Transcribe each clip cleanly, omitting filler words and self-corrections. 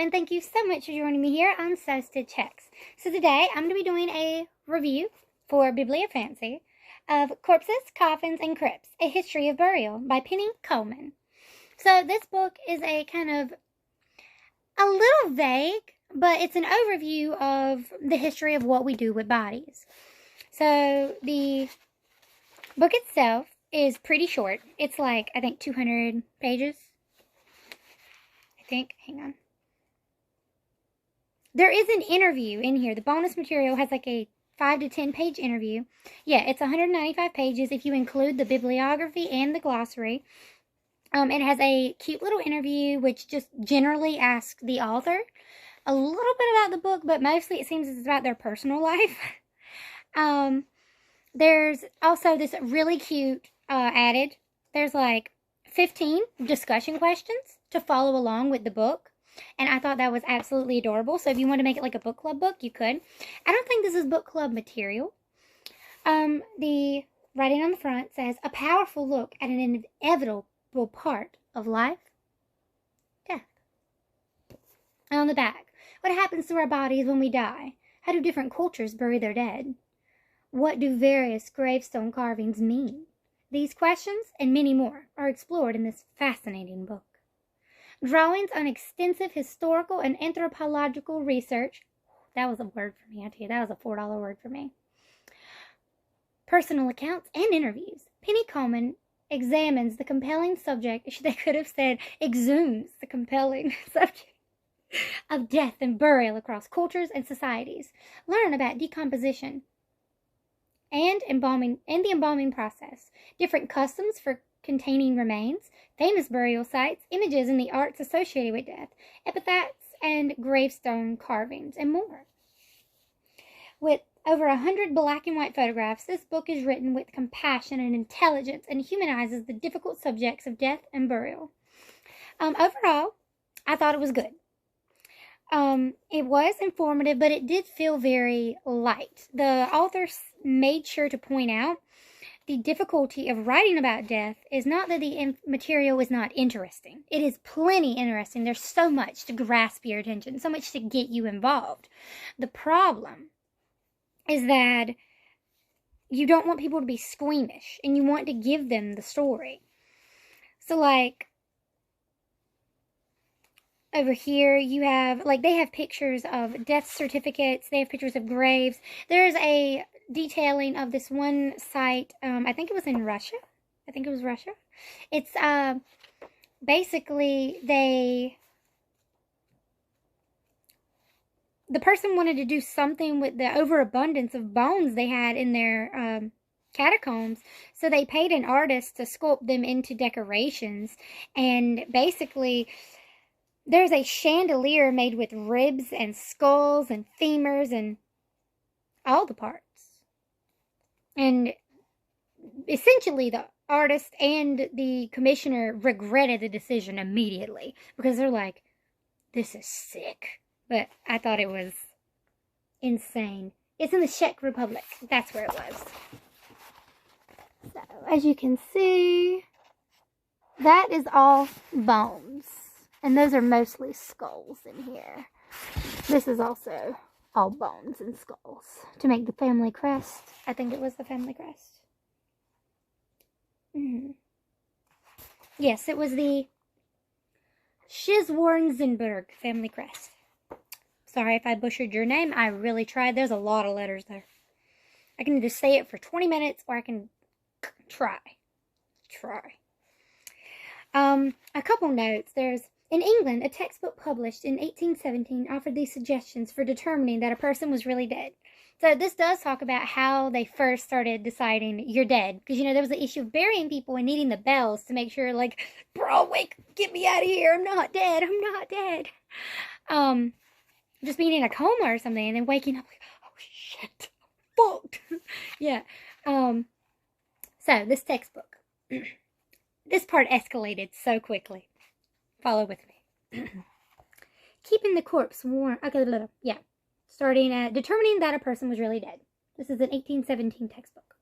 and thank you so much for joining me here on So Stood Checks. So today, I'm going to be doing a review for Bibliofancy of Corpses, Coffins, and Crypts, A History of Burial by Coleman. So this book is a kind of a little vague, but it's an overview of the history of what we do with bodies. So the book itself is pretty short. It's like, I think, 200 pages. Hang on. There is an interview in here. The bonus material has like a 5 to 10 page interview. Yeah, it's 195 pages if you include the bibliography and the glossary. It has a cute little interview which just generally asks the author a little bit about the book, but mostly it seems it's about their personal life. There's also this really cute added. There's like 15 discussion questions to follow along with the book. And I thought that was absolutely adorable. So if you want to make it like a book club book, you could. I don't think this is book club material. The writing on the front says, a powerful look at an inevitable part of life, death. And on the back, what happens to our bodies when we die? How do different cultures bury their dead? What do various gravestone carvings mean? These questions and many more are explored in this fascinating book. Drawings on extensive historical and anthropological research. That was a word for me, I tell you. That was a $4 word for me. Personal accounts and interviews. Penny Coleman examines the compelling subject, they could have said exhumes the compelling subject of death and burial across cultures and societies. Learn about decomposition and the embalming process, different customs for containing remains, famous burial sites, images in the arts associated with death, epitaphs and gravestone carvings, and more. With over 100 black and white photographs, this book is written with compassion and intelligence and humanizes the difficult subjects of death and burial. Overall, I thought it was good. It was informative, but it did feel very light. The author made sure to point out the difficulty of writing about death is not that the material is not interesting. It is plenty interesting. There's so much to grasp your attention, so much to get you involved. The problem is that you don't want people to be squeamish, and you want to give them the story. So, like, over here, you have, like, they have pictures of death certificates. They have pictures of graves. There's a detailing of this one site. I think it was in Russia. It's, basically, the person wanted to do something with the overabundance of bones they had in their, catacombs. So they paid an artist to sculpt them into decorations. And basically, there's a chandelier made with ribs and skulls and femurs and all the parts. And essentially the artist and the commissioner regretted the decision immediately because they're like, this is sick. But I thought it was insane. It's in the Czech Republic. That's where it was. So, as you can see, that is all bones. And those are mostly skulls in here. This is also all bones and skulls to make the family crest. I think it was the family crest. Yes, it was the Schizwarzenberg family crest. Sorry if I butchered your name. I really tried. There's a lot of letters there. I can just say it for 20 minutes or I can try. A couple notes. In England, a textbook published in 1817 offered these suggestions for determining that a person was really dead. So this does talk about how they first started deciding you're dead. Because, there was the issue of burying people and needing the bells to make sure, like, bro, wake, get me out of here. I'm not dead. Just being in a coma or something and then waking up like, oh, shit, I'm fucked. Yeah. So, this textbook. This part escalated so quickly. Follow with me. Keeping the corpse warm. Okay, yeah. Starting at determining that a person was really dead. This is an 1817 textbook.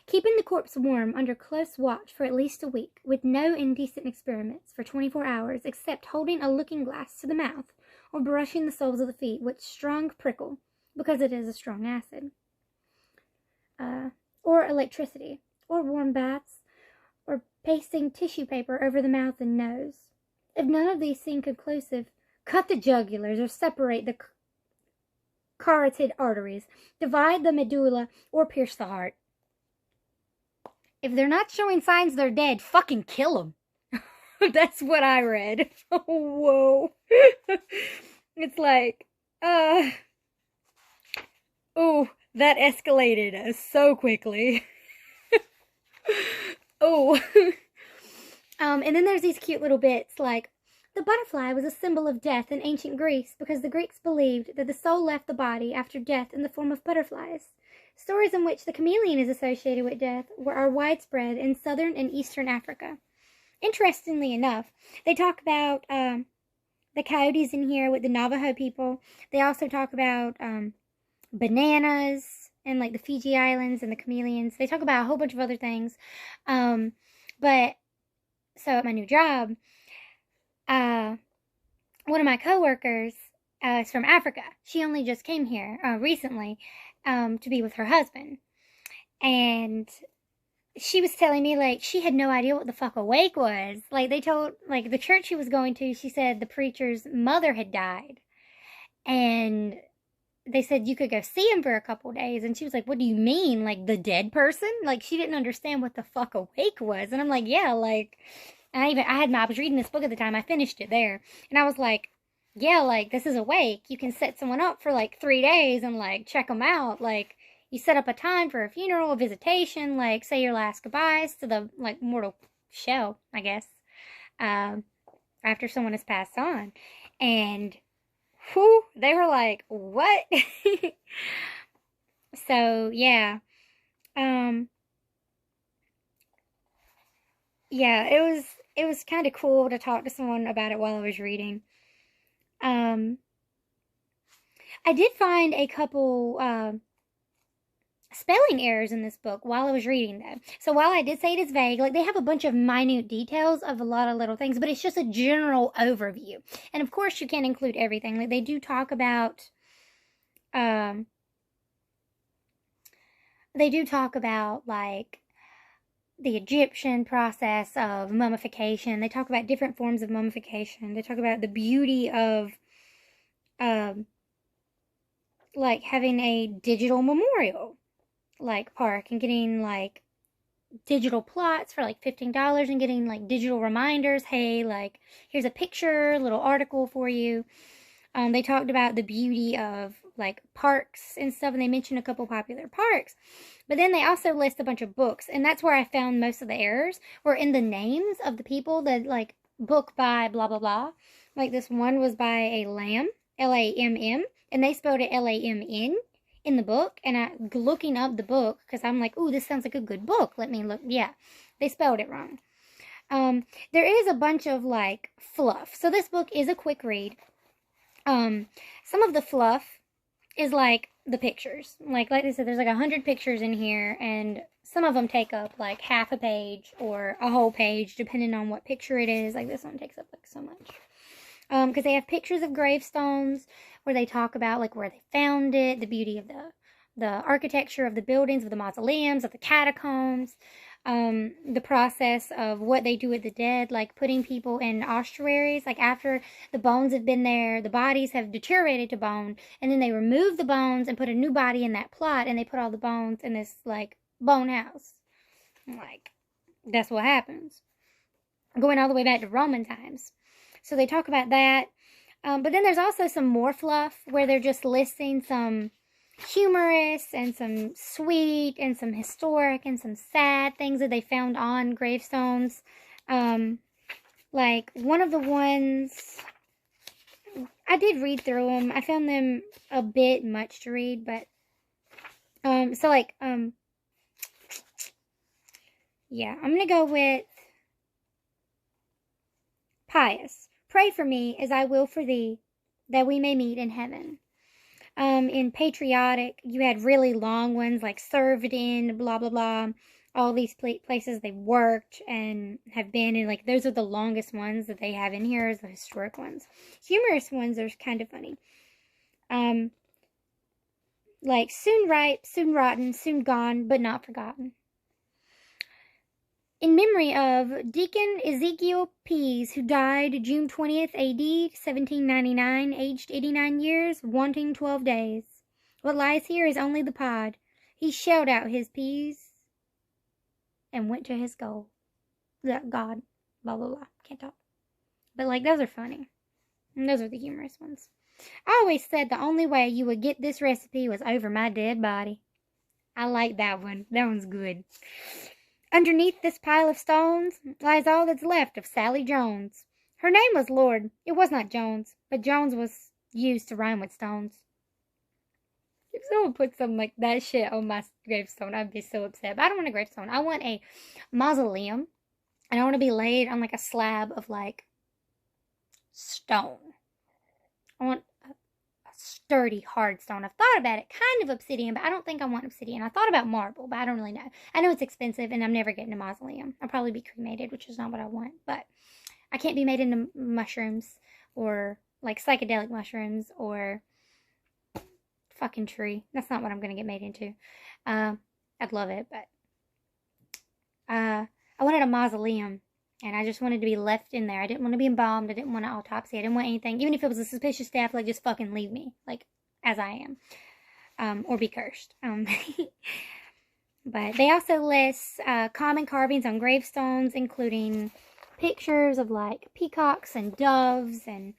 Keeping the corpse warm under close watch for at least a week, with no indecent experiments for 24 hours, except holding a looking glass to the mouth, or brushing the soles of the feet with strong prickle, because it is a strong acid, or electricity, or warm baths, or pasting tissue paper over the mouth and nose. If none of these seem conclusive, cut the jugulars or separate the carotid arteries, divide the medulla, or pierce the heart. If they're not showing signs they're dead, fucking kill them. That's what I read. Whoa. It's like, oh, that escalated so quickly. Oh. And then there's these cute little bits like, the butterfly was a symbol of death in ancient Greece because the Greeks believed that the soul left the body after death in the form of butterflies. Stories in which the chameleon is associated with death are widespread in southern and eastern Africa. Interestingly enough, they talk about the coyotes in here with the Navajo people. They also talk about bananas and like the Fiji Islands and the chameleons. They talk about a whole bunch of other things. But so at my new job, one of my coworkers is from Africa. She only just came here recently to be with her husband. And she was telling me, like, she had no idea what the fuck awake was. Like, they told, like, the church she was going to, she said the preacher's mother had died. And they said you could go see him for a couple days. And she was like, what do you mean? Like, the dead person? Like, she didn't understand what the fuck awake was. And I'm like, yeah, like, I was reading this book at the time. I finished it there. And I was like, yeah, like, this is awake. You can set someone up for, like, 3 days and, like, check them out. Like, you set up a time for a funeral, a visitation, like, say your last goodbyes to the, like, mortal shell, I guess, after someone has passed on. And, whew, they were like, what? So, yeah. Yeah, it was kind of cool to talk to someone about it while I was reading. I did find a couple, spelling errors in this book while I was reading them. So while I did say it is vague, like, they have a bunch of minute details of a lot of little things, but it's just a general overview. And of course you can't include everything. Like, they do talk about, like, the Egyptian process of mummification. They talk about different forms of mummification. They talk about the beauty of, like, having a digital memorial, like, park, and getting, like, digital plots for, like, $15 and getting, like, digital reminders. Hey, like, here's a picture, little article for you. They talked about the beauty of, like, parks and stuff, and they mentioned a couple popular parks. But then they also list a bunch of books, and that's where I found most of the errors, were in the names of the people that, like, book by blah, blah, blah. Like, this one was by a lamb, L-A-M-M, and they spelled it L-A-M-N in the book, and I looking up the book, because I'm like, ooh, this sounds like a good book. Let me look. Yeah, they spelled it wrong. There is a bunch of, like, fluff. So this book is a quick read. Some of the fluff is, like, the pictures. Like I said, there's, like, 100 pictures in here, and some of them take up, like, half a page or a whole page, depending on what picture it is. Like, this one takes up, like, so much. Because they have pictures of gravestones where they talk about, like, where they found it, the beauty of the architecture of the buildings, of the mausoleums, of the catacombs, the process of what they do with the dead, like putting people in ossuaries, like after the bones have been there, the bodies have deteriorated to bone, and then they remove the bones and put a new body in that plot, and they put all the bones in this, like, bone house. Like, that's what happens. Going all the way back to Roman times. So they talk about that. But then there's also some more fluff where they're just listing some humorous and some sweet and some historic and some sad things that they found on gravestones. Like, one of the ones, I did read through them. I found them a bit much to read, but, so, like, yeah, I'm gonna go with pious. Pray for me as I will for thee, that we may meet in heaven. In patriotic, you had really long ones, like served in, blah, blah, blah. all these places they've worked and have been, and like those are the longest ones that they have in here is the historic ones. Humorous ones are kind of funny. Like soon ripe, soon rotten, soon gone, but not forgotten. In memory of Deacon Ezekiel Pease, who died June 20th, A.D., 1799, aged 89 years, wanting 12 days. What lies here is only the pod. He shelled out his peas and went to his goal. God, blah, blah, blah. Can't talk. But, like, those are funny. And those are the humorous ones. I always said the only way you would get this recipe was over my dead body. I like that one. That one's good. Underneath this pile of stones lies all that's left of Sally Jones. Her name was Lord. It was not Jones, but Jones was used to rhyme with stones. If someone put something like that shit on my gravestone, I'd be so upset. But I don't want a gravestone. I want a mausoleum, and I want to be laid on like a slab of like stone. I want a sturdy, hard stone. I've thought about it, kind of obsidian, but I don't think I want obsidian. I thought about marble, but I don't really know. I know it's expensive, and I'm never getting a mausoleum. I'll probably be cremated, which is not what I want, but I can't be made into mushrooms, or like psychedelic mushrooms, or fucking tree. That's not what I'm going to get made into. I'd love it, but I wanted a mausoleum. And I just wanted to be left in there. I didn't want to be embalmed. I didn't want an autopsy. I didn't want anything. Even if it was a suspicious death, like, just fucking leave me. Like, as I am. Or be cursed. But they also list common carvings on gravestones, including pictures of, like, peacocks and doves and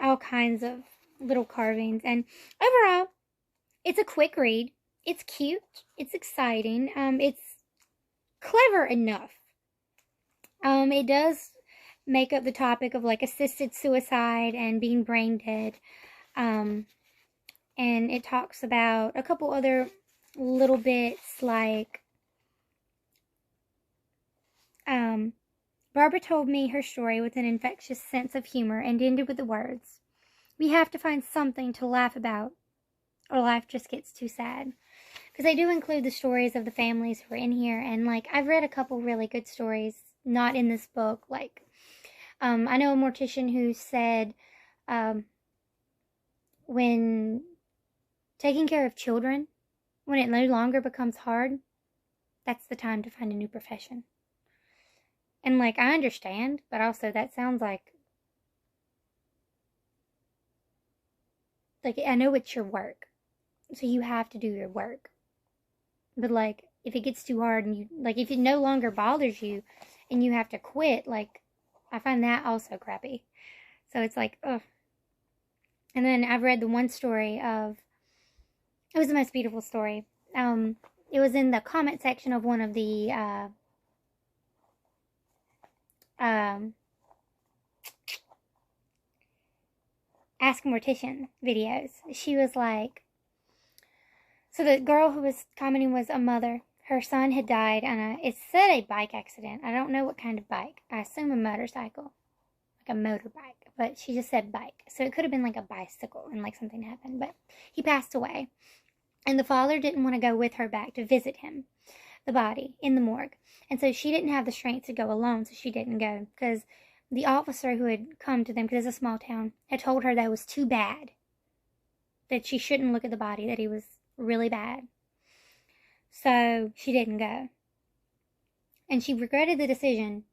all kinds of little carvings. And overall, it's a quick read. It's cute. It's exciting. It's clever enough. It does make up the topic of like assisted suicide and being brain dead. And it talks about a couple other little bits like Barbara told me her story with an infectious sense of humor and ended with the words, "We have to find something to laugh about, or life just gets too sad." Because they do include the stories of the families who are in here. And, like, I've read a couple really good stories, not in this book. Like, I know a mortician who said when taking care of children, when it no longer becomes hard, that's the time to find a new profession. And, like, I understand, but also that sounds like I know it's your work. So you have to do your work. But, like, if it gets too hard and you, like, if it no longer bothers you and you have to quit, like, I find that also crappy. So it's like, ugh. And then I've read the one story of, it was the most beautiful story. It was in the comment section of one of the, Ask a Mortician videos. She was like, so the girl who was commenting was a mother. Her son had died on it said a bike accident. I don't know what kind of bike. I assume a motorcycle. Like a motorbike. But she just said bike. So it could have been like a bicycle and like something happened. But he passed away. And the father didn't want to go with her back to visit him. The body in the morgue. And so she didn't have the strength to go alone. So she didn't go. Because the officer who had come to them, because it's a small town, had told her that it was too bad. That she shouldn't look at the body. That he was really bad. So she didn't go. And she regretted the decision,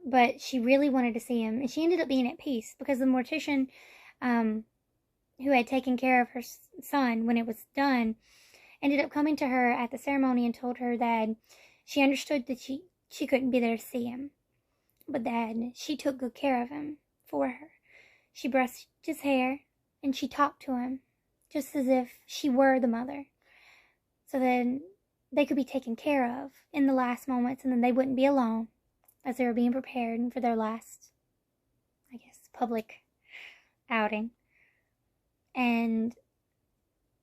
but she really wanted to see him. And she ended up being at peace because the mortician who had taken care of her son when it was done ended up coming to her at the ceremony and told her that she understood that she couldn't be there to see him, but that she took good care of him for her. She brushed his hair and she talked to him just as if she were the mother. So then they could be taken care of in the last moments, and then they wouldn't be alone as they were being prepared for their last, I guess, public outing. And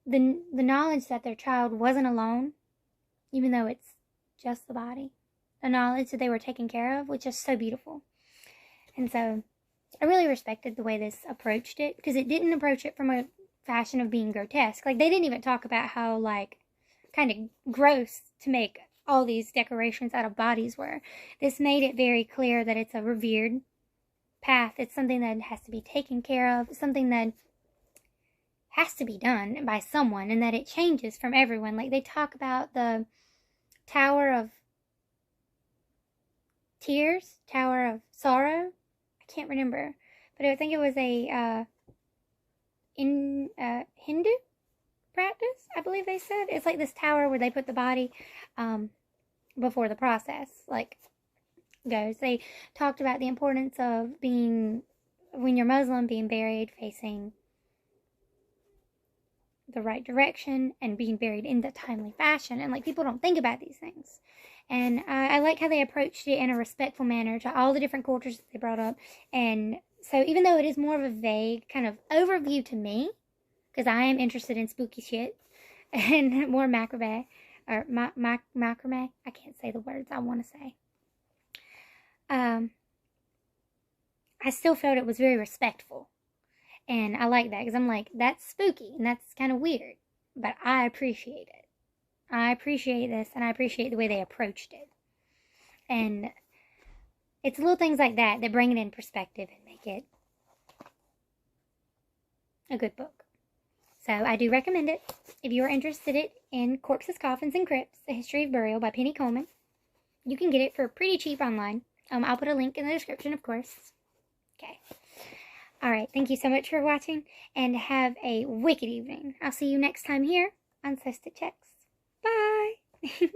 the knowledge that their child wasn't alone, even though it's just the body, the knowledge that they were taken care of, which is so beautiful. And so I really respected the way this approached it, because it didn't approach it from a fashion of being grotesque. Like, they didn't even talk about how, like, kind of gross to make all these decorations out of bodies were. This made it very clear that it's a revered path. It's something that has to be taken care of, something that has to be done by someone, and that it changes from everyone. Like, they talk about the Tower of Tears, Tower of Sorrow. I can't remember, but I think it was a Hindu practice, I believe they said. It's like this tower where they put the body before the process like goes. They talked about the importance of being, when you're Muslim, being buried facing the right direction and being buried in the timely fashion. And like, people don't think about these things. And I like how they approached it in a respectful manner to all the different cultures that they brought up. And so even though it is more of a vague kind of overview to me, because I am interested in spooky shit and more macrame, or macrame, I can't say the words I want to say. I still felt it was very respectful. And I like that, because I'm like, that's spooky and that's kind of weird, but I appreciate it. I appreciate this, and I appreciate the way they approached it. And it's little things like that that bring it in perspective and make it a good book. So I do recommend it if you are interested in Corpses, Coffins, and Crypts, A History of Burial by Penny Coleman. You can get it for pretty cheap online. I'll put a link in the description, of course. Okay. Alright, thank you so much for watching, and have a wicked evening. I'll see you next time here on Sostic Checks. Bye!